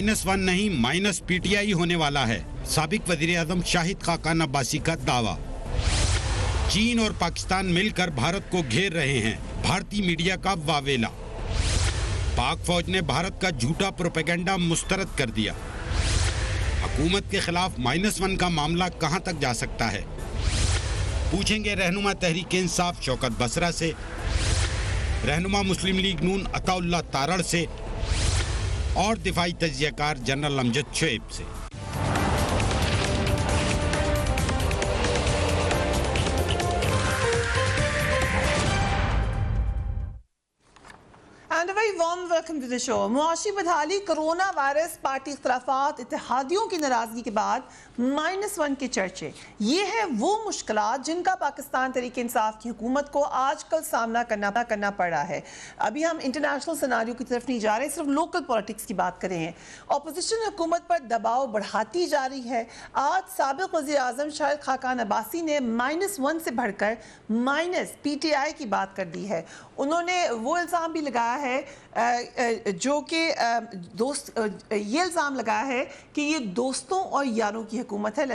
-1 नहीं -PTI होने वाला है। साबिक वजीर आजम शाहिद खाकान अब्बासी का दावा। चीन और पाकिस्तान मिलकर भारत को घेर रहे हैं, भारतीय मीडिया का वावेला। पाक फौज ने भारत का झूठा प्रोपेगेंडा मुस्तरद कर दिया। हुकूमत के खिलाफ -1 का मामला कहां तक जा सकता है, पूछेंगे रहनुमा तहरीक इंसाफ शौकत बसरा से, रहनुमा मुस्लिम लीग नून अताउल्लाह तारड़ से और दिफाई तज्जियाकार जनरल अमजद शुएब से। And a very warm welcome to the show. मुआशी बदहाली, कोरोना वायरस, पार्टी इख्तलाफात, इत्तेहादियों की नाराजगी के बाद -1 के चर्चे। ये है वो मुश्किलात जिनका पाकिस्तान तहरीक इंसाफ की हुकूमत को आजकल सामना करना पड़ रहा है। अभी हम इंटरनेशनल सिनारियो की तरफ नहीं जा रहे, सिर्फ लोकल पॉलिटिक्स की बात कर रहे हैं। अपोजिशन हुकूमत पर दबाव बढ़ाती जा रही है। आज साबिक वज़ीर आज़म शाहिद खाकान अब्बासी ने -1 से बढ़कर -PTI की बात कर दी है। उन्होंने वो इल्ज़ाम भी लगाया है जो कि ये इल्ज़ाम लगाया है कि ये दोस्तों और यारों की हुकूमत है।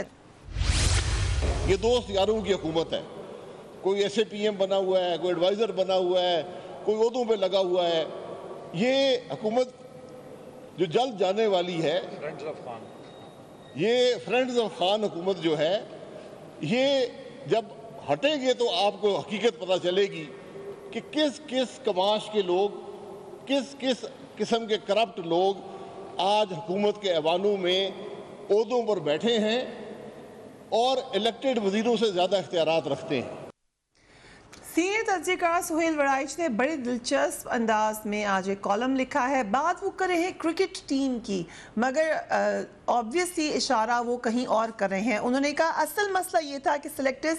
ये दोस्त यारों की हुकूमत है। कोई ऐसे PM बना हुआ है, कोई एडवाइज़र बना हुआ है, कोई ओहदों पे लगा हुआ है। ये हुकूमत जो जल्द जाने वाली है, ये फ्रेंड्स ऑफ खान हुकूमत जो है, ये जब हटेंगे तो आपको हकीकत पता चलेगी कि किस किस कमाश के लोग, किस किस किस्म के करप्ट लोग आज हुकूमत के ऐवानों में ओहदों पर बैठे हैं और इलेक्टेड वजीरों से ज़्यादा इख्तियारात रखते हैं। सीनियर तज्जियाकार सुहेल वड़ाइच ने बड़े दिलचस्प अंदाज में आज एक कॉलम लिखा है। बात वो कर रहे हैं क्रिकेट टीम की, मगर ऑब्वियसली इशारा वो कहीं और कर रहे हैं। उन्होंने कहा असल मसला ये था कि सिलेक्टर्स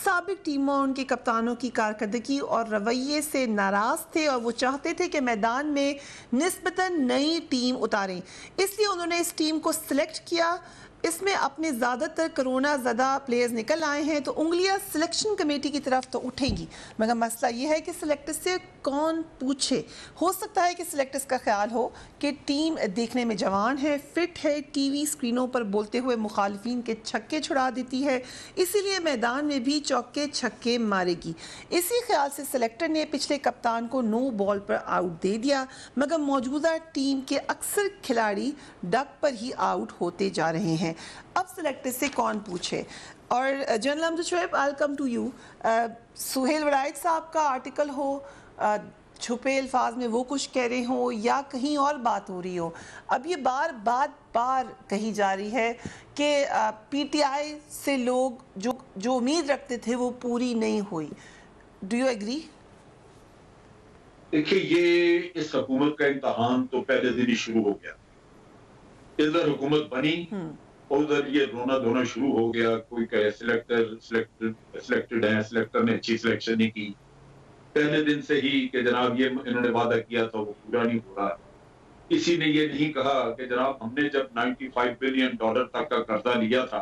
साबिक टीमों, उनके कप्तानों की कारकर्दगी और रवैये से नाराज़ थे और वो चाहते थे कि मैदान में निस्बतन नई टीम उतारें। इसलिए उन्होंने इस टीम को सिलेक्ट किया। इसमें अपने ज़्यादातर कोरोना ज़दा प्लेयर्स निकल आए हैं, तो उंगलियां सिलेक्शन कमेटी की तरफ तो उठेंगी, मगर मसला ये है कि सिलेक्टर्स से कौन पूछे। हो सकता है कि सिलेक्टर्स का ख्याल हो कि टीम देखने में जवान है, फिट है, TV स्क्रीनों पर बोलते हुए मुखालिफिन के छक्के छुड़ा देती है, इसीलिए मैदान में भी चौके छक्के मारेगी। इसी ख्याल से सिलेक्टर ने पिछले कप्तान को नो बॉल पर आउट दे दिया, मगर मौजूदा टीम के अक्सर खिलाड़ी डक पर ही आउट होते जा रहे हैं। अब सिलेक्टर से कौन पूछे। और general Amjad Shoaib, I will come to you. Suhail Waraich sahab का आर्टिकल हो, छुपे अल्फाज में वो कुछ कह रहे हो या कहीं और बात हो रही हो, अब ये बार कही जा रही है कि PTI से लोग जो उम्मीद रखते थे वो पूरी नहीं हुई। Do you agree? देखिए, ये इस हुकूमत का इम्तहान तो पहले दिन ही शुरू हो गया। इधर हुकूमत बनी और उधर ये रोना धोना शुरू हो गया। कोई कहे सिलेक्टेड है, सिलेक्टर ने अच्छी सिलेक्शन नहीं की। पहले दिन से ही कि जनाब ये इन्होंने वादा किया था वो पूरा नहीं हो रहा। किसी ने ये नहीं कहा कि जनाब हमने जब $95 बिलियन तक का कर्जा लिया था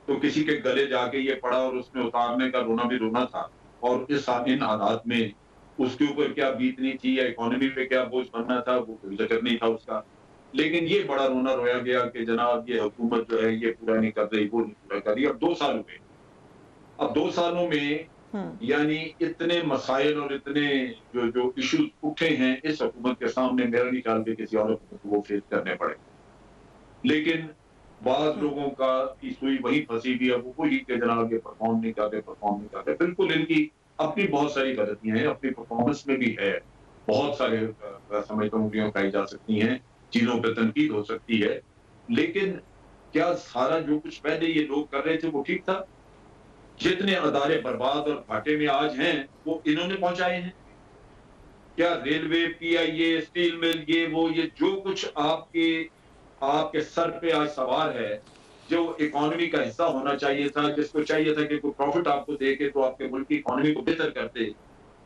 तो किसी के गले जाके ये पड़ा और उसमें उतारने का रोना भी रोना था, और इन हालात में उसके ऊपर क्या बीतनी थी या इकोनॉमी पे क्या बोझ बनना था वो कोई जिक्र नहीं था उसका। लेकिन ये बड़ा रोना रोया गया कि जनाब ये हुकूमत जो है ये पूरा नहीं कर रही, वो नहीं पूरा कर रही। अब 2 साल हुए। अब 2 सालों में यानी इतने मसाइल और इतने जो इश्यूज उठे हैं इस हुकूमत के सामने, मेरा नहीं ख्याल कि किसी और हुकूमत को वो फेस करने पड़े। लेकिन बाद लोगों का की सुई वही फंसी हुई है, वो वही कि जनाब ये परफॉर्म नहीं करते। बिल्कुल इनकी अपनी बहुत सारी गलतियां हैं, अपनी परफॉर्मेंस में भी है। बहुत सारे समझता हूँ उंगलियां उठाई जा सकती हैं, चीजों पर तनकीद हो सकती है, लेकिन क्या सारा जो कुछ पहले ये लोग कर रहे थे वो ठीक था? जितने अदारे बर्बाद और घाटे में आज हैं वो इन्होंने पहुंचाए हैं। क्या रेलवे, PIA, स्टील मिल, ये जो कुछ आपके सर पे आज सवार है, जो इकोनॉमी का हिस्सा होना चाहिए था, जिसको चाहिए था कि कोई प्रॉफिट आपको दे के तो आपके मुल्क की इकोनॉमी को बेहतर करते,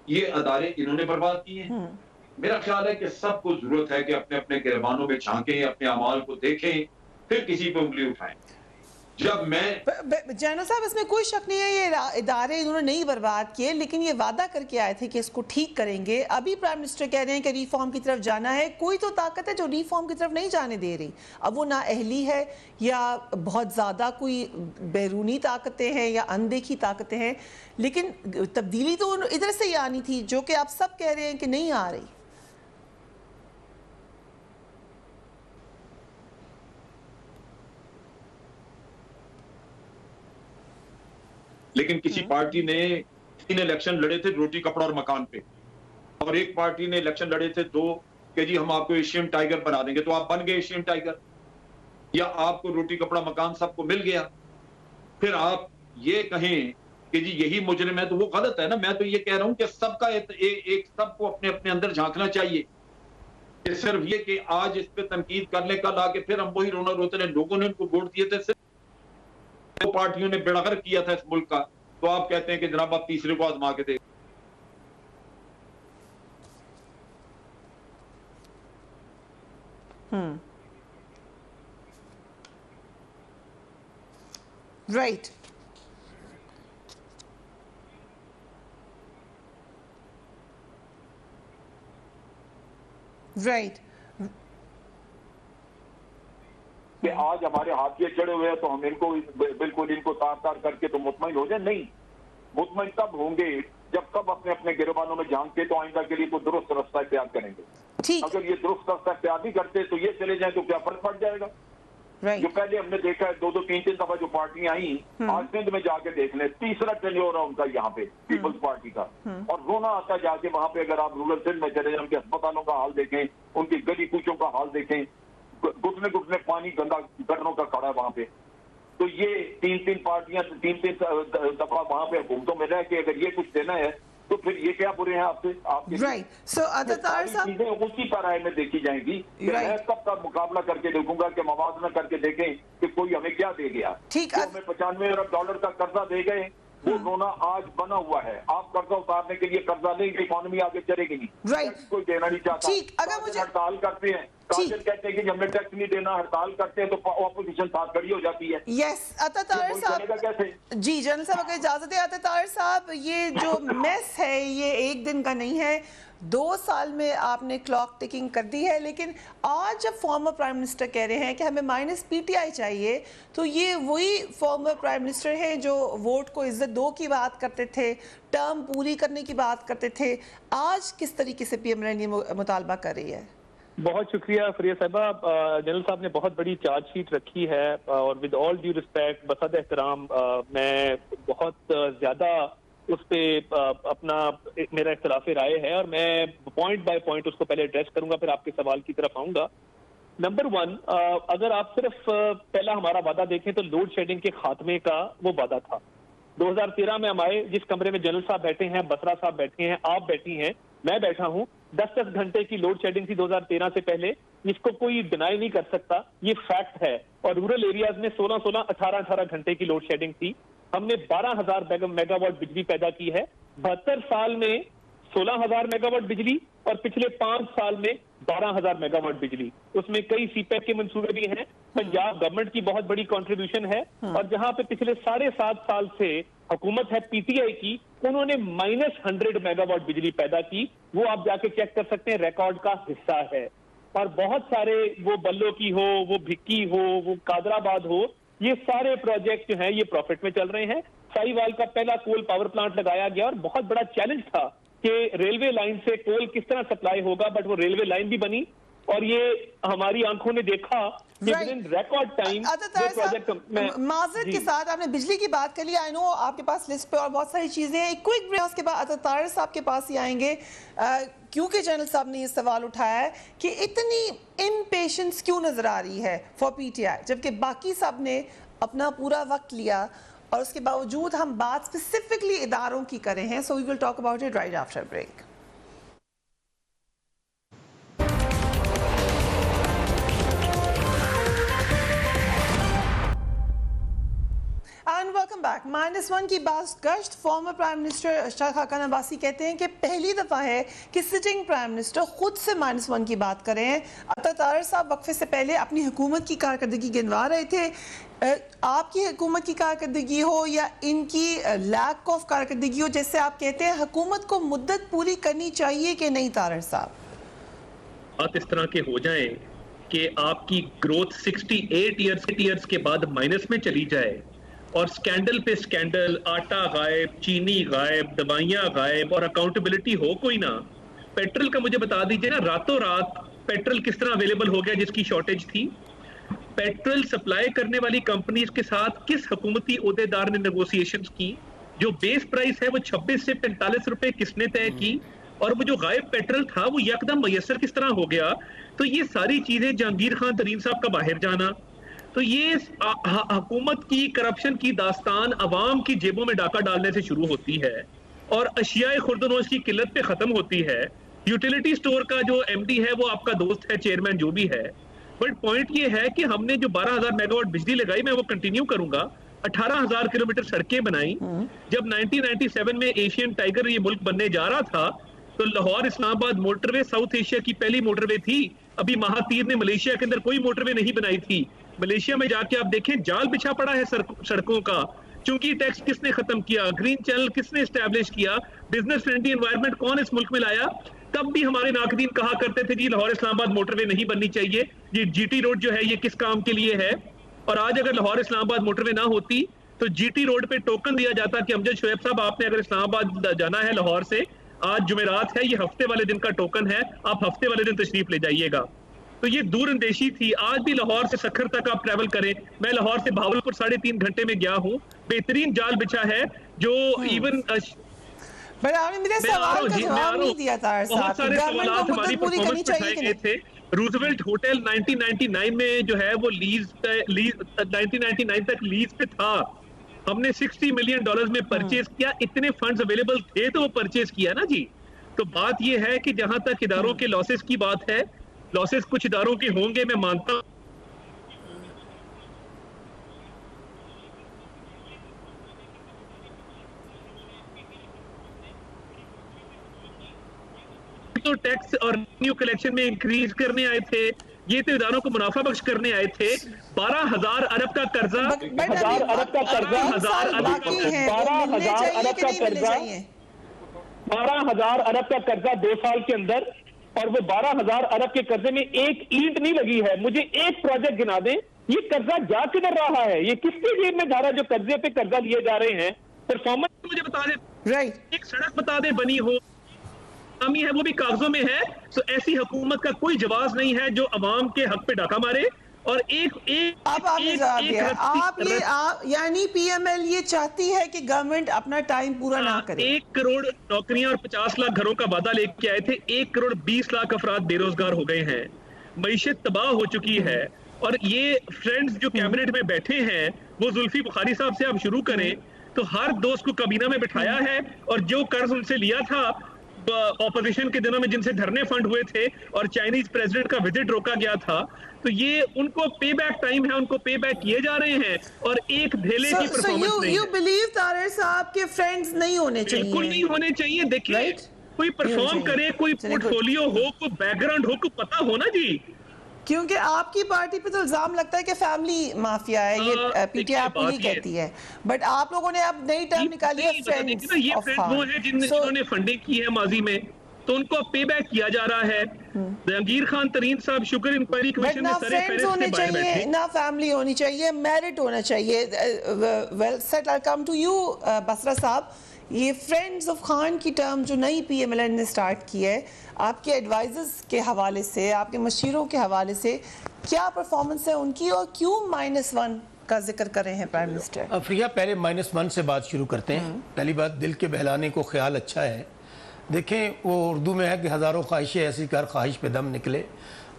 ये अदारे इन्होंने बर्बाद किए हैं। मेरा ख्याल है कि सबको जरूरत है कि अपने अपने गिरबानों में झांकें, अपने अमाल को देखें, फिर किसी पे उंगली उठाएं। जब मैं जनरल साहब, इसमें कोई शक नहीं है, ये इदारे इन्होंने नहीं बर्बाद किए, लेकिन ये वादा करके आए थे कि इसको ठीक करेंगे। अभी प्राइम मिनिस्टर कह रहे हैं कि रिफॉर्म की तरफ जाना है। कोई तो ताकत है जो रिफॉर्म की तरफ नहीं जाने दे रही। अब वो नाअहली है या बहुत ज़्यादा कोई बैरूनी ताकतें हैं या अनदेखी ताकतें हैं, लेकिन तब्दीली तो इधर से ही आनी थी, जो कि आप सब कह रहे हैं कि नहीं आ रही। लेकिन किसी पार्टी ने 3 इलेक्शन लड़े थे रोटी कपड़ा और मकान पे, और एक पार्टी ने इलेक्शन लड़े थे 2 कि जी हम आपको एशियन टाइगर बना देंगे, तो आप बन गए एशियन टाइगर, या आपको रोटी कपड़ा मकान सबको मिल गया। फिर आप ये कहें कि जी यही मुजरिम है, तो वो गलत है ना। मैं तो ये कह रहा हूं कि सबका एक सबको अपने अपने अंदर झांकना चाहिए। कि सिर्फ ये कि आज इस पे तनकीद करने का ला के फिर हम वही रोना रोते रहे, लोगों ने उनको वोट दिए थे, दो पार्टियों ने बेड़ागर्क किया था इस मुल्क का, तो आप कहते हैं कि जनाब आप तीसरे को आजमा के देख। Right, right. कि आज हमारे हाथिये चढ़े हुए हैं तो हम इनको बिल्कुल इनको तार करके तो मुतमईन हो जाए। नहीं, मुतमईन तब होंगे जब सब अपने अपने गिरबानों में झांक के तो आइंदा के लिए कोई दुरुस्त रास्ता इख्तियार करेंगे। ठीक, अगर ये दुरुस्त रास्ता इख्तियार नहीं करते तो ये चले जाए तो क्या फर्क पड़ जाएगा। राइट। जो पहले हमने देखा है 2-2, 3-3 दफा जो पार्टियां आई, आज सिंध में जाके देख लें, तीसरा टेन्योर है उनका यहाँ पे पीपल्स पार्टी का, और रोना आता जाके वहां पे। अगर आप रूरल सिंध में चले जाए, उनके अस्पतालों का हाल देखें, उनकी गली कूचों का हाल देखें, घुटने घुटने पानी गंदा गटरों का खड़ा है वहां पे। तो ये 3-3 पार्टियां 3-3 दफा वहां पे हुकूमतों में रह के अगर ये कुछ देना है तो फिर ये क्या बुरे हैं आपसे आपके। राइट। सो अतातार साहब, चीजें उसी पाराए में देखी जाएंगी कि मैं सबका मुकाबला करके देखूंगा कि मवाजना करके देखें कि कोई हमें क्या दे गया। ठीक, हमें $95 अरब का कर्जा दे गए, वो रोना आज बना हुआ है। आप कर्जा उतारने के लिए कर्जा लेंगे, इकोनॉमी आगे चलेगी नहीं। राइट, कोई देना नहीं चाहता। ठीक, अगर मुझे हड़ताल करते हैं, काजल कहते हैं कि हमने टैक्स नहीं देना, हड़ताल करते हैं तो ऑपोजिशन साथ खड़ी हो जाती है। यस अतातार साहब, कैसे? जी जनरल साहब अगर इजाजत है अतातार साहब, ये जो मेस है ये एक दिन का नहीं है, 2 साल में आपने क्लॉक टिकिंग कर दी है। लेकिन आज जब फॉर्मर प्राइम मिनिस्टर कह रहे हैं कि हमें माइनस पीटीआई चाहिए, तो ये वही फॉर्मर प्राइम मिनिस्टर हैं जो वोट को इज्जत दो की बात करते थे, टर्म पूरी करने की बात करते थे। आज किस तरीके से पीएम मुतालबा कर रही है? बहुत शुक्रिया फरिया साहबा। जनरल साहब ने बहुत बड़ी चार्जशीट रखी है और विद ऑल ड्यू रिस्पेक्ट, बसद एहतराम, मैं बहुत ज्यादा उस पे अपना मेरा इख्तिलाफ राय है और मैं पॉइंट बाय पॉइंट उसको पहले एड्रेस करूंगा, फिर आपके सवाल की तरफ आऊंगा। नंबर 1, अगर आप सिर्फ पहला हमारा वादा देखें तो लोड शेडिंग के खात्मे का वो वादा था। 2013 में हम आए, जिस कमरे में जनरल साहब बैठे हैं, बसरा साहब बैठे हैं, आप बैठी हैं, मैं बैठा हूं, 10-10 घंटे की लोड शेडिंग थी 2013 से पहले। इसको कोई डिनाई नहीं कर सकता, ये फैक्ट है। और रूरल एरियाज में 16-16, 18-18 घंटे की लोड शेडिंग थी। हमने 12,000 मेगावाट बिजली पैदा की है। 72 साल में 16,000 मेगावाट बिजली और पिछले 5 साल में 12,000 मेगावाट बिजली। उसमें कई सीपैक के मंसूबे भी हैं। पंजाब गवर्नमेंट की बहुत बड़ी कंट्रीब्यूशन है। और जहां पे पिछले 7.5 साल से हुकूमत है पीटीआई की, उन्होंने -100 मेगावाट बिजली पैदा की। वो आप जाके चेक कर सकते हैं, रिकॉर्ड का हिस्सा है। और बहुत सारे, वो बल्लो की हो, वो भिक्की हो, वो कादराबाद हो, ये सारे प्रोजेक्ट जो हैं ये प्रॉफिट में चल रहे हैं। साहिवाल का पहला कोल पावर प्लांट लगाया गया और बहुत बड़ा चैलेंज था कि रेलवे लाइन से कोल किस तरह सप्लाई होगा, बट वो रेलवे लाइन भी बनी और ये हमारी आंखों ने देखा कि with in record time project में। माजरत के साथ आपने बिजली की बात कर ली, आई नो आपके पास लिस्ट पे और बहुत सारी चीजें हैं। एक क्विक ब्रेक के बाद अतातार साहब के पास ही आएंगे, क्योंकि जनरल साहब ने ये सवाल उठाया है कि इतनी इम्पेशेंस क्यों नजर आ रही है फॉर पीटीआई, जबकि बाकी सब ने अपना पूरा वक्त लिया और उसके बावजूद हम बात स्पेसिफिकली इदारों की करें हैं। So we will talk about it right after break. And welcome welcome back. -1 की बाज़गश्त। Former prime minister Ashraf Khan Abbasi कहते हैं कि पहली दफ़ा है कि सिटिंग प्राइम मिनिस्टर खुद से -1 की बात कर रहे हैं। अता तारर साहब वक्फे से पहले अपनी हुकूमत की कारकर्दगी गिनवा रहे थे। आपकी हुकूमत की कारकर्दगी हो या इनकी लैक ऑफ कारकर्दगी हो, जैसे आप कहते हैं हुकूमत को मुद्दत पूरी करनी चाहिए कि नहीं तारर साहब? बात इस तरह के हो जाए कि आपकी ग्रोथ 68 ईयर्स के बाद माइनस में चली जाए और स्कैंडल पे स्कैंडल, आटा गायब, चीनी गायब, दवाइयां गायब और अकाउंटेबिलिटी हो कोई ना। पेट्रोल का मुझे बता दीजिए ना, रातों रात पेट्रोल किस तरह अवेलेबल हो गया जिसकी शॉर्टेज थी? पेट्रोल सप्लाई करने वाली कंपनीज के साथ किस हुकूमती ओहदेदार ने नेगोशिएशंस की? जो बेस प्राइस है वो 26 से 45 रुपए किसने तय की? और वो जो गायब पेट्रोल था वो यकदम मयसर किस तरह हो गया? तो ये सारी चीजें जहांगीर खान तरीन साहब का बाहर जाना, तो ये हुकूमत की करप्शन की दास्तान अवाम की जेबों में डाका डालने से शुरू होती है और अशियाए खुर्दनोश की किल्लत पे खत्म होती है। यूटिलिटी स्टोर का जो एमडी है वो आपका दोस्त है, चेयरमैन जो भी है। बट पॉइंट ये है कि हमने जो 12,000 मेगावाट बिजली लगाई, मैं वो कंटिन्यू करूंगा। 18,000 किलोमीटर सड़कें बनाई। जब 1997 में एशियन टाइगर ये मुल्क बनने जा रहा था तो Lahore Islamabad motorway south Asia की पहली मोटरवे थी। अभी महातीर ने मलेशिया के अंदर कोई मोटरवे नहीं बनाई थी। मलेशिया में जाके आप देखें जाल बिछा पड़ा है सड़कों का। चूंकि टैक्स किसने खत्म किया? ग्रीन चैनल किसने एस्टैब्लिश किया? बिजनेस फ्रेंडली एनवायरनमेंट कौन इस मुल्क में लाया? तब भी हमारे नाकदीन कहा करते थे जी लाहौर इस्लामाबाद मोटरवे नहीं बननी चाहिए, ये जीटी रोड जो है ये किस काम के लिए है? और आज अगर लाहौर इस्लामाबाद मोटरवे ना होती तो जीटी रोड पे टोकन दिया जाता कि अमजद शोएब साहब आपने अगर इस्लामाबाद जाना है लाहौर से, आज जुमेरात है, ये हफ्ते वाले दिन का टोकन है, आप हफ्ते वाले दिन तशरीफ ले जाइएगा। तो ये दूर अंदेशी थी। आज भी लाहौर से सखर तक आप ट्रैवल करें, मैं लाहौर से भावलपुर 3.5 घंटे में गया हूँ। बेहतरीन जाल बिछा है जो इवन बट आपने मेरे सवाल का जवाब नहीं दिया था। बहुत सारे सवाल हमारी परफॉर्मेंस पे उठाए गए थे। रूजवेल्ट होटल 1999 में जो है वो लीज 1999 तक लीज पे था। हमने $60 मिलियन में परचेज किया। इतने फंड्स अवेलेबल थे तो वो परचेज किया ना जी। तो बात ये है कि जहां तक इदारों के लॉसेस की बात है, लॉसेस कुछ इदारों के होंगे, मैं मानता हूं। तो टैक्स और रेवेन्यू कलेक्शन में इंक्रीज करने आए थे, ये तो इदारों को मुनाफा बख्श करने आए थे। 12,000 अरब का कर्जा, 1,000 अरब का कर्जा, 12,000 अरब का कर्जा, 12,000 अरब का कर्जा, 12,000 अरब का कर्जा 2 साल के अंदर, और वो 12,000 अरब के कर्जे में एक ईंट नहीं लगी है। मुझे एक प्रोजेक्ट गिना दें, ये कर्जा जा किधर रहा है? ये किसके जेब में जा रहा है जो कर्जे पे कर्जा लिए जा रहे हैं? परफॉर्मेंस मुझे बता दें, राइट, एक सड़क बता दें बनी हो, है वो भी कागजों में है। तो ऐसी हुकूमत का कोई जवाब नहीं है जो अवाम के हक पे डाका मारे। और यानी पीएमएल ये चाहती है कि गवर्नमेंट अपना टाइम पूरा ना करे। 1 करोड़ नौकरियां और 50 लाख घरों का वादा लेके आए थे। 1 करोड़ 20 लाख अफराद बेरोजगार हो गए हैं। मईशत तबाह हो चुकी है। और ये फ्रेंड्स जो कैबिनेट में बैठे हैं, वो जुल्फी बुखारी साहब से आप शुरू करें तो हर दोस्त को कबीना में बिठाया है। और जो कर्ज उनसे लिया था ऑपोजिशन के दिनों में, जिनसे धरने फंड हुए थे और चाइनीज प्रेसिडेंट का विजिट रोका गया था, तो ये उनको पे बैक टाइम है, उनको पे बैक किए जा रहे हैं। और एक धेले की परफॉर्मेंस नहीं है। यू बिलीव तारर साहब के फ्रेंड्स नहीं होने चाहिए? बिल्कुल नहीं होने चाहिए। देखिए कोई परफॉर्म करे, कोई पोर्टफोलियो हो, कोई बैकग्राउंड हो, कोई पता हो ना जी। क्योंकि आपकी पार्टी पे तो इल्जाम लगता है कि फैमिली माफिया है, ये पीटीआई पूरी कहती है। बट आप लोगों ने अब नई टर्म निकाली है, फ्रेंड्स। ये फ्रेंड्स वो है जिन्होंने फंडिंग की है माजी में, तो उनको अब पे बैक किया जा रहा है। जहांगीर खान तरीन साहब शुगर इंक्वायरी कमीशन में सरे फ्रेंड्स होने चाहिए, ना फैमिली होनी चाहिए, मेरिट होना चाहिए। Well said, I come to you Basra sahab. ये फ्रेंड्स ऑफ खान की टर्म जो नई पीएमएल ने स्टार्ट की है, आपके एडवाइजर्स के हवाले से, आपके मशीरों के हवाले से क्या परफॉर्मेंस है उनकी और क्यों -1 का जिक्र कर रहे हैं प्राइम मिनिस्टर? अफ्रिया, पहले -1 से बात शुरू करते हैं। पहली बात, दिल के बहलाने को ख्याल अच्छा है। देखें, वो उर्दू में है कि हज़ारों ख्वाहिशें ऐसी कर ख्वाहिश पे दम निकले।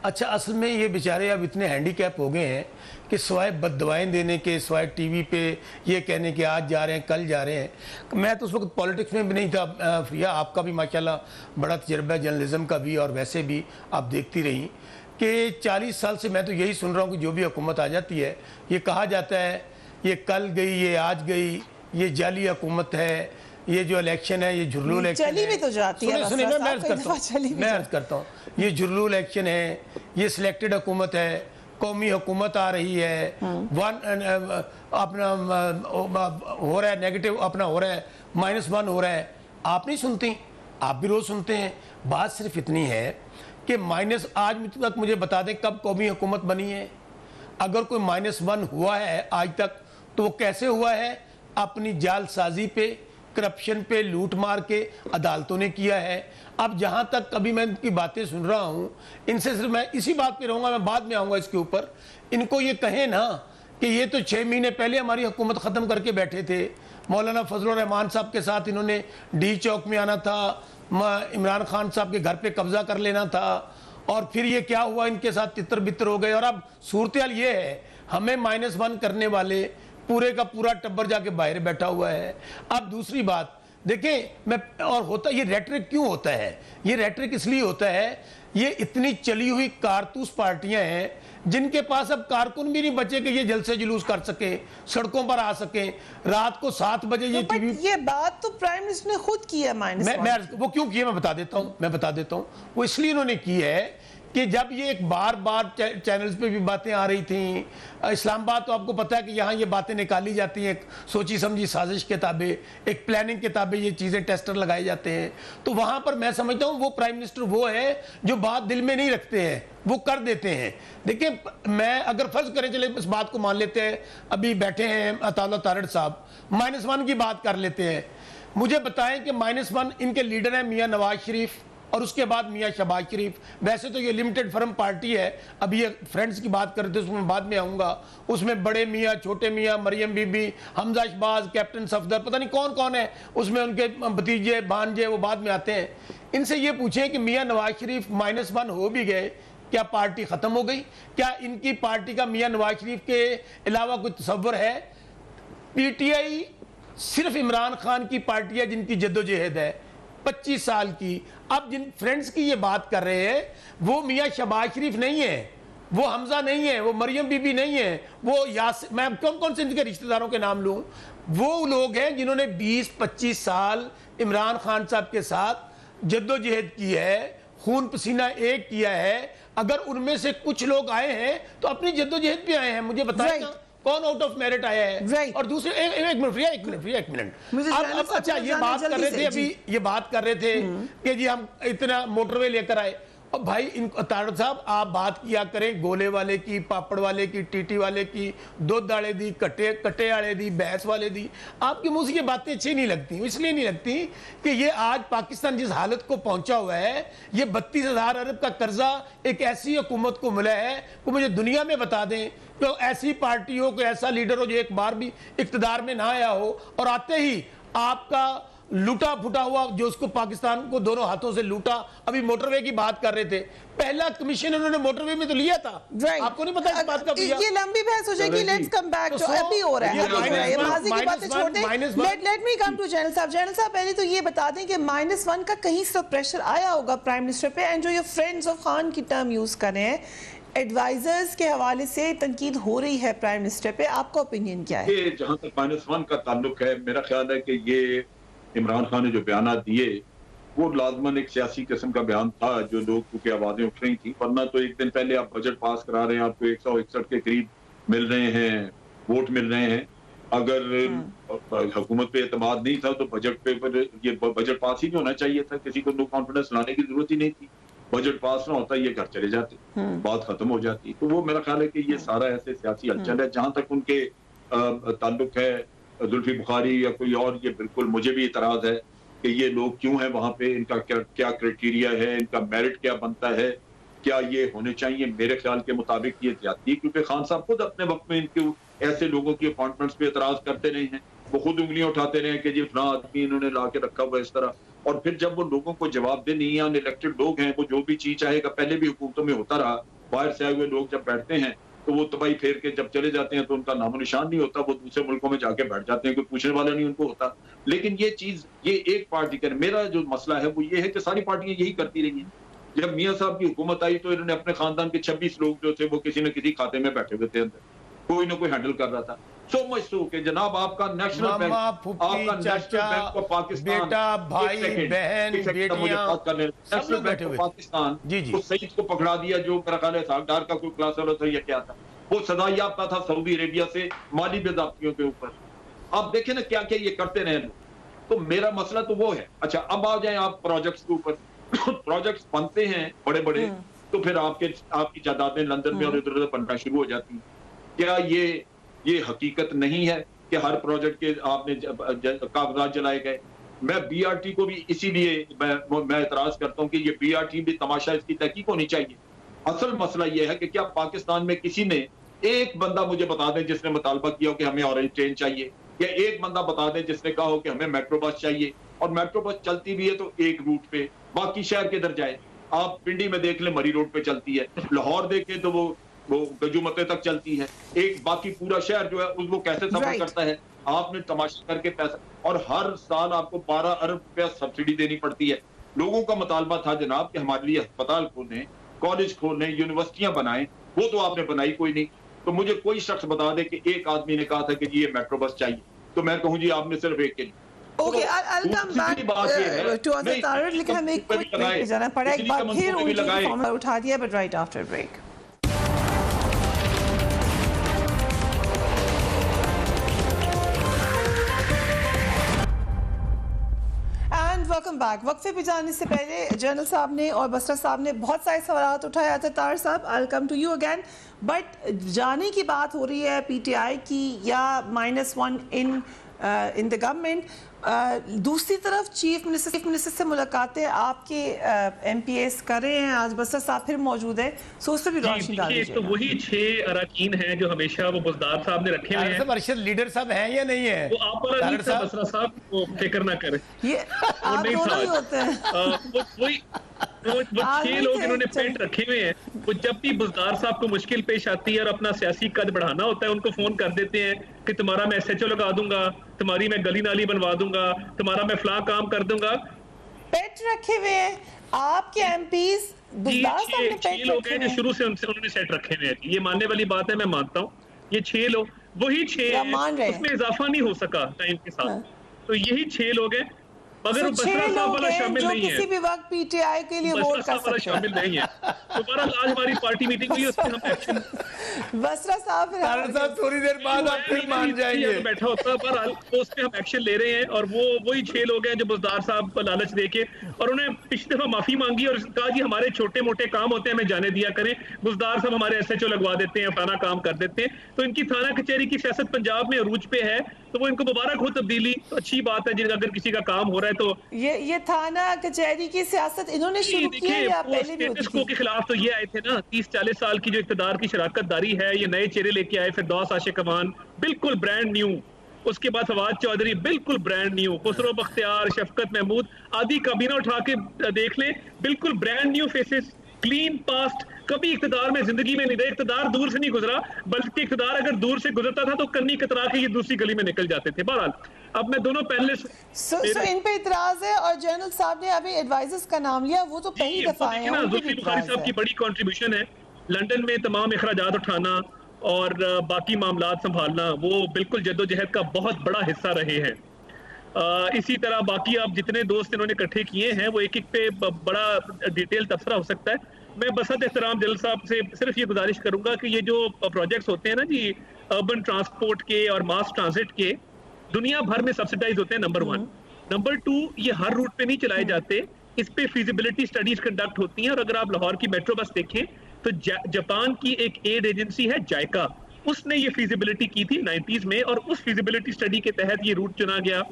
अच्छा, असल में ये बेचारे अब इतने हैंडीकैप हो गए हैं कि सिवाय बददुआएं देने के, सिवाय टीवी पे ये कहने के आज जा रहे हैं, कल जा रहे हैं। मैं तो उस वक्त पॉलिटिक्स में भी नहीं था। फ्रिया, आपका भी माशाल्लाह बड़ा तजर्बा है जर्नलिज्म का भी, और वैसे भी आप देखती रही कि 40 साल से मैं तो यही सुन रहा हूँ कि जो भी हुकूमत आ जाती है, ये कहा जाता है ये कल गई, ये आज गई, ये जाली हुकूमत है, ये जो इलेक्शन है ये झुर्लू इलेक्शन चली भी तो जाती है, सुनिए मैं अर्ज करता हूँ, ये झुर्लू इलेक्शन है, ये सिलेक्टेड हुकूमत है, कौमी हुकूमत आ रही है, अपना हो रहा है नेगेटिव, अपना हो रहा है -1 हो रहा है, आप नहीं सुनती, आप भी रोज सुनते हैं। बात सिर्फ इतनी है कि आज तक मुझे बता दें कब कौमी हुकूमत बनी है। अगर कोई -1 हुआ है आज तक तो वो कैसे हुआ है? अपनी जालसाजी पे, करप्शन पे, लूट मार के अदालतों ने किया है। अब जहां तक कभी मैं इनकी बातें सुन रहा हूं, इनसे सिर्फ मैं इसी बात पे रहूंगा, मैं बाद में आऊंगा इसके ऊपर। इनको ये कहें ना कि ये तो 6 महीने पहले हमारी हुकूमत ख़त्म करके बैठे थे, मौलाना फजलुर रहमान साहब के साथ इन्होंने डी चौक में आना था, इमरान खान साहब के घर पे कब्जा कर लेना था, और फिर ये क्या हुआ, इनके साथ तितर बितर हो गए। और अब सूरत हाल ये है, हमें -1 करने वाले पूरे का पूरा टब्बर जाके बाहर बैठा हुआ है। अब दूसरी बात देखें, मैं और होता ये रेटरिक क्यों होता है? ये रेटरिक इसलिए होता है, ये इतनी चली हुई कारतूस पार्टियां हैं जिनके पास अब कारकुन भी नहीं बचे कि ये जलसे जुलूस कर सके, सड़कों पर आ सके। रात को 7 बजे ये बात तो प्राइम मिनिस्टर ने खुद की है। मैं वो क्यों की है मैं बता देता हूं। वो इसलिए इन्होंने की है कि जब ये एक बार चैनल्स पे भी बातें आ रही थी, इस्लामाबाद तो आपको पता है कि यहाँ ये बातें निकाली जाती हैं, सोची समझी साजिश के ताबे, एक प्लानिंग के ताबे ये चीज़ें टेस्टर लगाए जाते हैं। तो वहाँ पर मैं समझता हूँ वो प्राइम मिनिस्टर वो है जो बात दिल में नहीं रखते हैं, वो कर देते हैं। देखिए, मैं अगर फर्ज करें, चले इस बात को मान लेते हैं, अभी बैठे हैं अताउल्लाह तारड़ साहब, -1 की बात कर लेते हैं। मुझे बताएं कि -1 इनके लीडर हैं मियाँ नवाज शरीफ और उसके बाद मियाँ शहबाज शरीफ। वैसे तो ये लिमिटेड फर्म पार्टी है, अभी ये फ्रेंड्स की बात कर रहे थे, उसमें बाद में आऊँगा। उसमें बड़े मियाँ, छोटे मियाँ, मरियम बीबी, हमजा शहबाज, कैप्टन सफदर, पता नहीं कौन कौन है उसमें, उनके भतीजे भांजे, वो बाद में आते हैं। इनसे ये पूछें कि मियाँ नवाज शरीफ -1 हो भी गए, क्या पार्टी ख़त्म हो गई? क्या इनकी पार्टी का मियाँ नवाज शरीफ के अलावा कोई तसव्वुर है? PTI सिर्फ इमरान खान की पार्टी है जिनकी जद्दोजहद है 25 साल की। अब जिन फ्रेंड्स की ये बात कर रहे हैं, वो मियाँ शहबाज शरीफ नहीं है, वो हमजा नहीं है, वो मरियम बीबी नहीं है, वो मैं कौन कौन से इनके रिश्तेदारों के नाम लूं? वो लोग हैं जिन्होंने 20-25 साल इमरान खान साहब के साथ जद्दोजहद की है, खून पसीना एक किया है। अगर उनमें से कुछ लोग आए हैं तो अपनी जद्दोजहद पे आए हैं, मुझे बताएं कौन आउट ऑफ मेरिट आया है? और दूसरे एक मिनट अब अच्छा, ये बात कर रहे थे अभी, ये बात कर रहे थे कि जी हम इतना मोटरवे लेकर आए। अब भाई तारड़ साहब, आप बात किया करें गोले वाले की, पापड़ वाले की, टीटी वाले की, दूध वाले दी, कट्टे वाले दी, भैंस वाले दी। आपके मुंह से ये बातें अच्छी नहीं लगती, इसलिए नहीं लगती कि ये आज पाकिस्तान जिस हालत को पहुंचा हुआ है, ये 32,000 अरब का कर्जा एक ऐसी हुकूमत को मिला है, वो मुझे दुनिया में बता दें तो ऐसी पार्टी हो, कोई ऐसा लीडर हो जो एक बार भी इख्तिदार में ना आया हो, और आते ही आपका लूटा फुटा हुआ, जो उसको पाकिस्तान को दोनों हाथों से लूटा। अभी मोटरवे की बात कर रहे थे, पहला कमीशन उन्होंने मोटरवे में तो लिया था, आपको नहीं पता इस बात का? ये लंबी बहस हो जाएगी, लेट्स कम बैक टू अभी हो रहा है, ये माजी की बातें छोड़ दें। Let me come to general sahab. General sahab, पहले तो ये बता दें कि -1 का कहीं से प्रेशर आया होगा प्राइम मिनिस्टर पे, एंड जो ये फ्रेंड्स ऑफ खान की टर्म यूज कर रहे हैं, एडवाइजर्स के हवाले से तनकीद हो रही है प्राइम मिनिस्टर पे, आपका ओपिनियन क्या है? जहां तक -1 का ताल्लुक है, मेरा ख्याल है कि ये इमरान खान ने जो बयान दिए वो लाजमन एक सियासी किस्म का बयान था, जो लोग क्योंकि आवाजें उठ रही थी। वरना तो एक दिन पहले आप बजट पास करा रहे हैं, आपको 161 के करीब मिल रहे हैं, वोट मिल रहे हैं। अगर हुकूमत पे एतमाद नहीं था तो बजट पे ये बजट पास ही नहीं होना चाहिए था, किसी को नो कॉन्फिडेंस लाने की जरूरत ही नहीं थी। बजट पास ना होता, ये घर चले जाते, बात खत्म हो जाती। तो वो मेरा ख्याल है कि ये सारा ऐसे सियासी हलचल है। जहां तक उनके ताल्लुक है जुल्फी बुखारी या कोई और, ये बिल्कुल मुझे भी इतराज है कि ये लोग क्यों हैं वहां पे, इनका क्या क्राइटेरिया है, इनका मेरिट क्या बनता है, क्या ये होने चाहिए? मेरे ख्याल के मुताबिक ये ज्यादती है, क्योंकि खान साहब खुद अपने वक्त में इनके ऐसे लोगों की अपॉइंटमेंट्स पे एतराज करते नहीं हैं। वो खुद उंगलियां उठाते रहे कि जी फलां आदमी इन्होंने ला के रखा हुआ इस तरह, और फिर जब वो लोगों को जवाब दे नहीं, अनइलेक्टेड लोग हैं, वो जो भी चीज चाहेगा, पहले भी हुकूमतों में होता रहा, बाहर से आए हुए लोग जब बैठते हैं तो वो तबाही फेर के जब चले जाते हैं तो उनका नामो निशान नहीं होता, वो दूसरे मुल्कों में जाके बैठ जाते हैं, कोई पूछने वाला नहीं उनको होता। लेकिन ये चीज, ये एक पार्टी कर, मेरा जो मसला है वो ये है कि सारी पार्टियां यही करती रही हैं। जब मियाँ साहब की हुकूमत आई तो इन्होंने अपने खानदान के 26 लोग जो थे वो किसी न किसी खाते में बैठे हुए थे, अंदर कोई ना कोई हैंडल कर रहा था। सो मच सो कि जनाब आपका नेशनल बैंक, आपका नेशनल बैंक ऑफ पाकिस्तान, बेटा, भाई, बहन, बेटियां, नेशनल बैंक ऑफ पाकिस्तान उस सईद को पकड़ा दिया जो मेरा ख्याल है सागदार का कोई क्लास वाला था या क्या था, वो सजा याफ्ता था सऊदी अरेबिया से माली बेदाब्तियों के ऊपर। आप देखें ना क्या क्या ये करते रहे लोग। तो मेरा मसला तो वो है। अच्छा, अब आ जाए आप प्रोजेक्ट्स के ऊपर। प्रोजेक्ट्स बनते हैं बड़े बड़े, तो फिर आपकी जायदादें लंदन में और इधर उधर बनना शुरू हो जाती हैं। क्या ये हकीकत नहीं है कि हर प्रोजेक्ट के आपने कागजात जलाए गए? मैं बीआरटी को भी इसीलिए मैं एतराज करता हूं कि ये बीआरटी भी तमाशा, इसकी तहकीक होनी चाहिए। असल मसला ये है कि क्या पाकिस्तान में किसी ने एक बंदा मुझे बता दें जिसने मुतालबा किया हो कि हमें ऑरेंज ट्रेन चाहिए, या एक बंदा बता दें जिसने कहा हो कि हमें मेट्रो बस चाहिए, और मेट्रो बस चलती भी है तो एक रूट पे, बाकी शहर किधर जाए? आप पिंडी में देख लें मरी रोड पे चलती है, लाहौर देखें तो वो गजुमते तक चलती है, एक बाकी पूरा शहर जो है वो कैसे सफर करता है? आपने तमाशा करके पैसा, और हर साल आपको 12 अरब रुपया सब्सिडी देनी पड़ती है। लोगों का मुतालबा था जनाब कि हमारे लिए अस्पताल खोलें, कॉलेज खोलें, यूनिवर्सिटियां बनाएं, वो तो आपने बनाई कोई नहीं। तो मुझे कोई शख्स बता दे कि एक आदमी ने कहा था कि ये मेट्रो बस चाहिए, तो मैं कहूँ जी आपने सिर्फ एक के लिए। Okay, I'll come back to Azhar Tarer, लेकिन हमें एक क्विक ब्रेक पे जाना पड़ा। एक बार फिर उनकी फॉर्मूला उठा दिया, but right after break. Welcome back. वक्फे पे जाने से पहले जनरल साहब ने और बसरा साहब ने बहुत सारे सवाल उठाए। आता तार sahab, I will come to you again, but जाने की बात हो रही है पीटीआई की या -1 इन द गवर्नमेंट। दूसरी तरफ चीफ मिनिस्टर से मुलाकातें आपके एमपीएस कर रहे हैं। आज बसर साहब फिर मौजूद है, सो उस पर भी रोशनी डाल दीजिए। तो वही 6 अरकान हैं जो हमेशा वो बुज़दार साहब ने रखे हुए हैं। अरशद लीडर साहब हैं या नहीं है? वो आप पर बसरा साहब को फिक्र ना करें, ये आप दोनों ही होते हैं। वही वो 6 लोग इन्होंने पेंट रखे हुए हैं। वो जब भी बुज़दार साहब को मुश्किल पेश आती है और अपना सियासी कद बढ़ाना होता है, उनको फोन कर देते हैं कि तुम्हारा मैं SHO लगा दूंगा, तुम्हारी मैं गली नाली बनवा दूंगा, तुम्हारा मैं फलां काम कर दूंगा। पेट रखे हुए हैं आपके एमपीज। बुज़दार साहब ने 6 लोग हैं जो शुरू से उन्होंने सेट रखे हुए हैं। ये मानने वाली बात है, मैं मानता हूँ। ये 6 लोग वही 6 हैं, उसमें इजाफा नहीं हो सका टाइम के साथ। तो यही 6 लोग हैं, मगर बसरा साहब वाला शामिल नहीं है। किसी भी वक्त पीटीआई के लिए वोट कर सकते हैं, शामिल नहीं है। दोबारा आज हमारी पार्टी मीटिंग हुई, उसमें हम एक्शन बसरा साहब थोड़ी देर बाद आप फिर मान जाएंगे, बैठा होता, पर उसमें हम एक्शन ले रहे हैं। और वो वही 6 लोग हैं जो बुज़दार साहब को लालच देके, और उन्हें पिछली दफा माफी मांगी और कहा जी हमारे छोटे मोटे काम होते हैं, हमें जाने दिया करें। बुज़दार साहब हमारे SHO लगवा देते हैं, फलाना काम कर देते हैं। तो इनकी थाना कचहरी की सियासत पंजाब में अरूज पे है, तो वो इनको मुबारक हो तब्दीली, तो अच्छी बात है। जिनका अगर किसी का काम हो रहा है तो ये थाना कचहरी की सियासत इन्होंने शुरू की है या पहले भी होती थी? के खिलाफ तो ये आए थे ना, 30-40 साल की जो इक़्तिदार की शराकत दारी है, ये नए चेहरे लेके आए। फिरदौस आशिक अमान बिल्कुल ब्रांड न्यू, उसके बाद फवाद चौधरी बिल्कुल ब्रांड न्यू, खुसरो बख्तियार, शफकत महमूद आदि काबीना उठा के देख लें, बिल्कुल brand new faces, clean past. कभी इक़्तिदार में जिंदगी में नहीं रहे, इक़्तिदार दूर से नहीं गुजरा, बल्कि इक़्तिदार अगर दूर से गुजरता था तो कन्नी कतरा के ये दूसरी गली में निकल जाते थे। बहरहाल अब मैं दोनों पैनलिस्ट इन पे इतराज है, और जनरल साहब ने अभी एडवाइजर्स का नाम लिया, वो तो पहली दफा है। जुल्फिकार बुखारी साहब की बड़ी कंट्रीब्यूशन है, लंदन में तमाम अखराजात उठाना और बाकी मामलात संभालना, वो बिल्कुल जद्दोजहद का बहुत बड़ा हिस्सा रहे हैं। इसी तरह बाकी आप जितने दोस्त इन्होंने इकट्ठे किए हैं, वो एक एक पे बड़ा डिटेल तबसरा हो सकता है। मैं बसत एहतराम जनरल साहब से सिर्फ ये गुजारिश करूंगा कि ये जो प्रोजेक्ट्स होते हैं ना जी, अर्बन ट्रांसपोर्ट के और मास ट्रांजिट के, दुनिया भर में सब्सिडाइज होते हैं, नंबर 1। नंबर 2, ये हर रूट पे नहीं चलाए जाते, इस पे फिजिबिलिटी स्टडीज कंडक्ट होती हैं। और अगर आप लाहौर की मेट्रो बस देखें तो जापान की एक एड एजेंसी है जायका, उसने ये फिजिबिलिटी की थी 90s में, और उस फिजिबिलिटी स्टडी के तहत ये रूट चुना गया।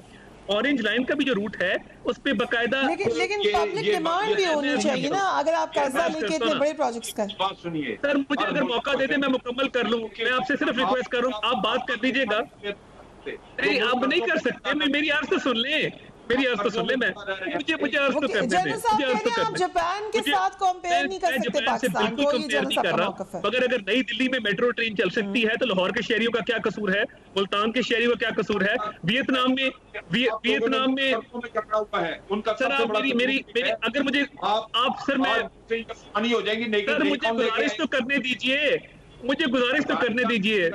ऑरेंज लाइन का भी जो रूट है उस पे बकायदा, लेकिन पब्लिक डिमांड भी होनी चाहिए ना, अगर आप कर्जा लेके इतने बड़े प्रोजेक्ट्स कर। बात सुनिए सर, मुझे अगर मौका दे दे मैं मुकम्मल कर लूं। मैं आपसे सिर्फ रिक्वेस्ट करूं, आप बात कर दीजिएगा। आप नहीं कर सकते, मेरी अर्ज तो सुन ले, मेरी अर्ज तो सुन ले। मैं मुझे अर्ज तो करने दें। आप जापान के साथ कंपेयर नहीं कर सकते पाकिस्तान को, ये जनरल साहब का मौक़िफ़ है। मगर अगर नई दिल्ली में मेट्रो ट्रेन चल सकती है तो लाहौर के शहरियों का क्या कसूर है, मुल्तान के शहरियों का क्या कसूर है, वियतनाम में सर आप मेरी अगर मुझे आप सर मैं हो जाएंगी। सर मुझे गुजारिश तो करने दीजिए, मुझे गुजारिश तो करने दीजिए।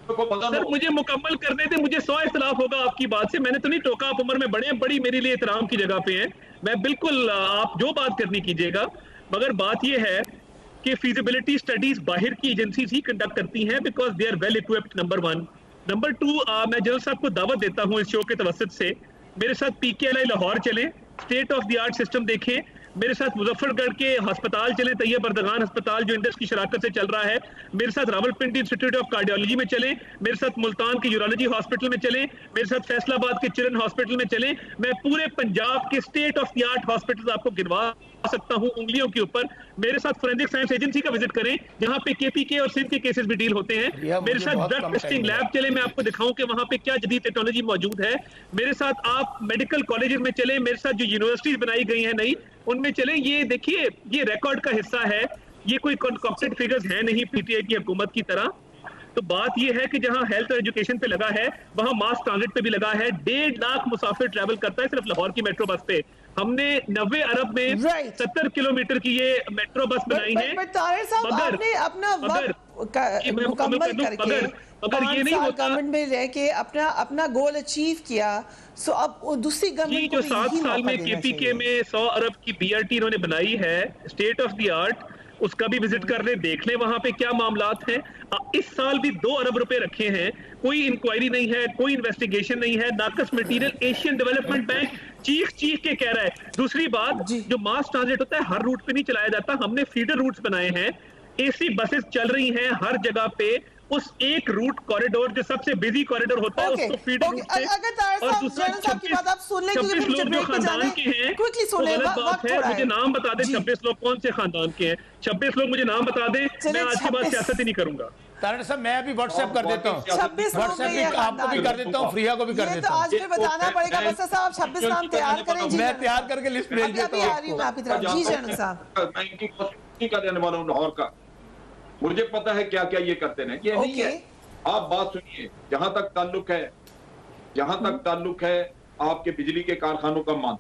सर मुझे मुकम्मल करने दे, मुझे 100 इख्तलाफ होगा आपकी बात से, मैंने तो नहीं टोका, आप उम्र में बड़े हैं, बड़ी मेरे लिए एहतराम की जगह पे हैं, मैं बिल्कुल आप जो बात करनी कीजिएगा, मगर बात यह है कि फीजिबिलिटी स्टडीज बाहर की एजेंसीज ही कंडक्ट करती हैं because they are well equipped, number 1। Number 2, मैं जनरल साहब को दावत देता हूं इस शो के तवसत से, मेरे साथ PKLI लाहौर चलें, state of the art system देखें, मेरे साथ मुजफ्फरगढ़ के अस्पताल चलें, तैयब बर्दगान अस्पताल जो इंडस की शराकत से चल रहा है, मेरे साथ रावलपिंडी इंस्टीट्यूट ऑफ कार्डियोलॉजी में चलें, मेरे साथ मुल्तान के यूरोलॉजी हॉस्पिटल में चलें, मेरे साथ फैसलाबाद के चिरन हॉस्पिटल में चलें, मैं पूरे पंजाब के state of the art hospital आपको गिनवा सकता हूं उंगलियों के ऊपर। मेरे साथ फोरेंसिक साइंस एजेंसी का विजिट करें जहां पे KPK और सिंध के केसेस भी डील होते हैं, मेरे साथ ड्रग टेस्टिंग लैब चले, मैं आपको दिखाऊं कि वहां पे क्या जदीद टेक्नोलॉजी मौजूद है, मेरे साथ आप मेडिकल कॉलेजेस में चले, मेरे साथ जो यूनिवर्सिटीज बनाई गई हैं नई उनमें चले, ये देखिए ये रिकॉर्ड का हिस्सा है, ये कोई कॉन्कॉक्टेड फिगर्स है नहीं PTI की हुकूमत की तरह। तो बात ये है कि जहां हेल्थ और एजुकेशन पे लगा है वहां मास ट्रांजिट पे भी लगा है, 1.5 लाख मुसाफिर ट्रैवल करता है सिर्फ लाहौर की मेट्रो बस पे। हमने 90 अरब में 70 किलोमीटर की ये मेट्रो बस बनाई है। तारिर साहब, आपने अपना वक्त मुकम्मल करके अगर ये नहीं होता, गवर्नमेंट में रह के अपना गोल अचीव किया, सो अब दूसरी गवर्नमेंट को जो 7 साल में KPK में 100 अरब की BRT इन्होंने बनाई है स्टेट ऑफ द आर्ट, उसका भी विजिट कर ले, देख ले वहां पे क्या मामलात हैं। इस साल भी 2 अरब रुपए रखे हैं, कोई इंक्वायरी नहीं है, कोई इन्वेस्टिगेशन नहीं है, नाकस मटेरियल एशियन डेवलपमेंट बैंक चीख के कह रहा है। दूसरी बात, जो मास ट्रांजिट होता है हर रूट पे नहीं चलाया जाता, हमने फीडर रूट्स बनाए हैं, AC बसेस चल रही हैं हर जगह पे, उस एक रूट कॉरिडोर जो सबसे बिजी कॉरिडोर होता है उसको फीडर रूट से, और दूसरा 26 लोग जो खानदान के हैं वो गलत बात है। मुझे नाम बता दें 26 लोग कौन से खानदान के हैं, 26 लोग मुझे नाम बता दें, मैं आज के बाद सियासत ही नहीं करूंगा। तारिर साहब मैं भी व्हाट्सएप कर देता हूँ, 26 व्हाट्सएप भी आपको भी कर देता हूँ, फ्रिया को भी कर देता हूँ। आज फिर बताना पड़ेगा बस साहब, 26 नाम तैयार करें जी, मैं तैयार करके लिस्ट भेज देता हूँ आपकी तरफ। जी जनरल साहब, मैं इनकी का देने वाला हूँ लाहौर का, मुझे पता है क्या क्या ये करते हैं, ये नहीं है। आप बात सुनिए, जहां तक ताल्लुक है आपके बिजली के कारखानों का मान,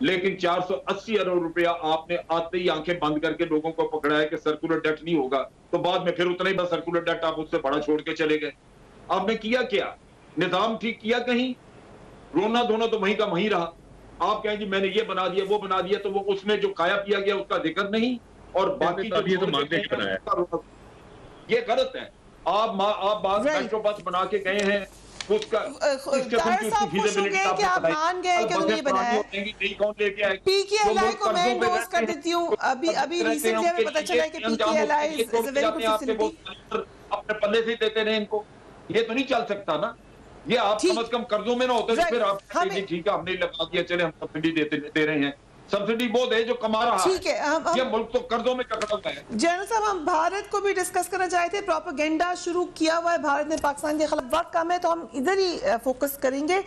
लेकिन 480 अरब रुपया आपने आते ही आंखें बंद करके लोगों को पकड़ा है कि सर्कुलर डेट नहीं होगा, तो बाद में फिर उतना ही बस सर्कुलर डेट आप उससे बड़ा छोड़ के चले गए। आपने किया क्या, निजाम ठीक किया कहीं? रोना धोना तो वहीं का वहीं रहा। आप कहें जी मैंने ये बना दिया वो बना दिया, तो वो उसमें जो काया पिया गया उसका जिक्र नहीं, और बाकी जो ये गलत है। आप मेट्रो बस बना के गए हैं, उसका PKLI को मैं एंडोर्स कर देती हूँ। अभी रिसेंटली हमें पता चला है कि PKLI is a very good facility. अपने पल्ले से देते रहे इनको, ये तो नहीं चल सकता ना। ये आप कम से कम कर्जों में ना होते तो फिर आप ठीक है हमने लगा दिया, चले हम सब्सिडी दे रहे हैं। सब्सिडी वो दे जो कमा रहा है, ठीक है, ये मुल्क तो कर्जों में ककड़ा हुआ है। जनरल साहब, हम भारत को भी डिस्कस करना चाहते थे, प्रोपेगेंडा शुरू किया हुआ है भारत ने पाकिस्तान के खिलाफ, वक्त कम है तो हम इधर ही फोकस करेंगे।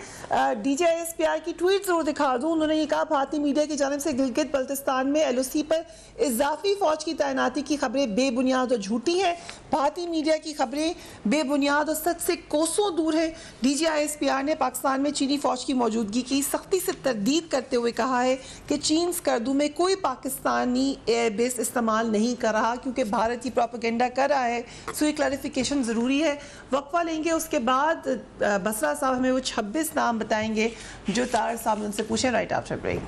DGISPR की ट्वीट जरूर दिखा दूं, उन्होंने ये कहा भारतीय मीडिया की जानिब से गिलगित बल्तिस्तान में LOC पर इजाफी फौज की तैनाती की खबरें बेबुनियाद और झूठी हैं। भारतीय मीडिया की खबरें बेबुनियाद और सच से कोसों दूर है। DGISPR ने पाकिस्तान में चीनी फौज की मौजूदगी की सख्ती से तरदीद करते हुए कहा है कि चीन स्कर्दू में कोई पाकिस्तानी एयरबेस इस्तेमाल नहीं कर रहा, क्योंकि भारत ही प्रोपेगेंडा कर रहा है। सो ये क्लैरिफिकेशन ज़रूरी है। वक्फा लेंगे, उसके बाद बसरा साहब हमें वो 26 नाम बताएंगे जो तारिर साहब ने उनसे पूछे right after break.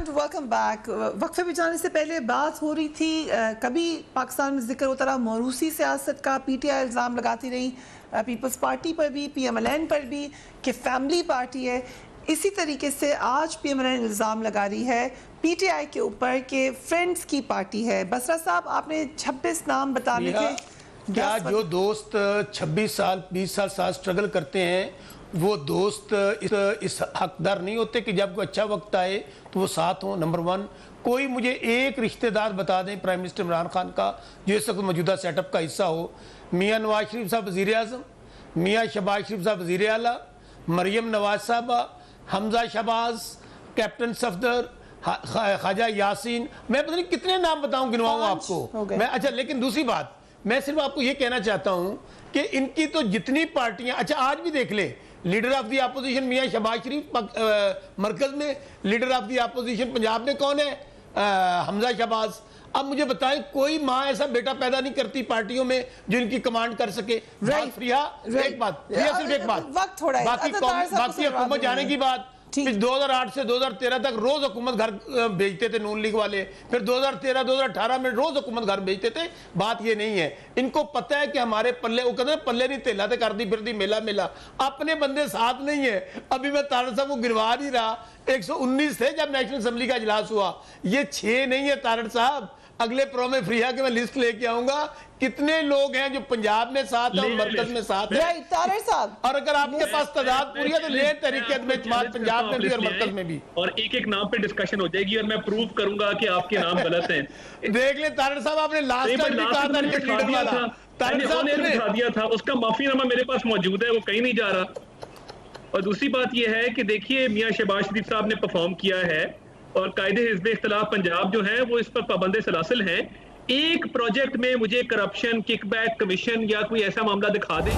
Welcome back. वक्फे पे जाने से पहले बात हो रही थी, कभी पाकिस्तान में जिक्र होता रहा मौरूसी सियासत का, PTI इल्ज़ाम लगाती रही पीपल्स पार्टी पर भी, PMLN पर भी कि फैमिली पार्टी है। इसी तरीके से आज PMLN इल्ज़ाम लगा रही है PTI के ऊपर कि फ्रेंड्स की पार्टी है। बसरा साहब, आपने 26 नाम बताने थे, क्या जो दोस्त 26 साल 20 साल स्ट्रगल करते हैं वो दोस्त इस हकदार नहीं होते कि जब कोई अच्छा वक्त आए तो वो साथ हो? नंबर 1, कोई मुझे एक रिश्तेदार बता दें प्राइम मिनिस्टर इमरान खान का जो इस वक्त मौजूदा सेटअप का हिस्सा हो। मियाँ नवाज शरीफ साहब वज़ीर आज़म, मियाँ शहबाज शरीफ साहब वज़ीर आला, मरियम नवाज साहबा, हमजा शहबाज, कैप्टन सफदर, ख्वाजा यासीन, मैं पता नहीं कितने नाम बताऊं, गिनवाऊं आपको मैं। अच्छा, लेकिन दूसरी बात मैं सिर्फ आपको ये कहना चाहता हूं कि इनकी तो जितनी पार्टियां, अच्छा आज भी देख ले, लीडर ऑफ दी अपोजिशन मियां शहबाज शरीफ मरकज में, leader of the opposition Punjab में कौन है? हमजा शहबाज। अब मुझे बताएं, कोई माँ ऐसा बेटा पैदा नहीं करती पार्टियों में जो इनकी कमांड कर सके। एक बात, सिर्फ एक बात, वक्त थोड़ा है, बाकी हुकूमत जाने की बात। 2008 से 2013 तक रोज हुकूमत घर भेजते थे नून लीग वाले, फिर 2013-2018 में रोज हुकूमत घर भेजते थे। बात ये नहीं है, इनको पता है कि हमारे पल्ले, वो कहते हैं पल्ले नहीं तेला ते कर दी फिर दी मेला मेला, अपने बंदे साथ नहीं है। अभी मैं तारड़ साहब को गिरवा नहीं रहा, 119 थे जब नेशनल असेंबली का इजलास हुआ, ये 6 नहीं है तारड़ साहब। अगले प्रो में फ्रीहा के मैं लिस्ट लेके आऊंगा कितने लोग हैं जो पंजाब में साथ है और मरकज में साथ है। तारड़ साहब, और अगर आपके पास तादाद पूरी है तो ले तरीके में पंजाब में भी और मरकज में भी, और एक एक नाम पे डिस्कशन हो जाएगी और मैं प्रूव करूंगा कि आपके नाम गलत हैं। देख ले तारड़ साहब, आपने लास्ट टाइम भी कहा था लीडर वाला, तारड़ साहब ने दिखा दिया था, उसका माफीनामा मेरे पास मौजूद है, वो कहीं नहीं जा रहा। और दूसरी बात यह है कि देखिए मियां शहबाज शरीफ साहब ने परफॉर्म किया है और कायदे हिज़्ब इख्तिलाफ पंजाब जो है वो इस पर पाबंद सलासिल हैं। एक प्रोजेक्ट में मुझे करप्शन, किकबैक, कमीशन या कोई ऐसा मामला दिखा दें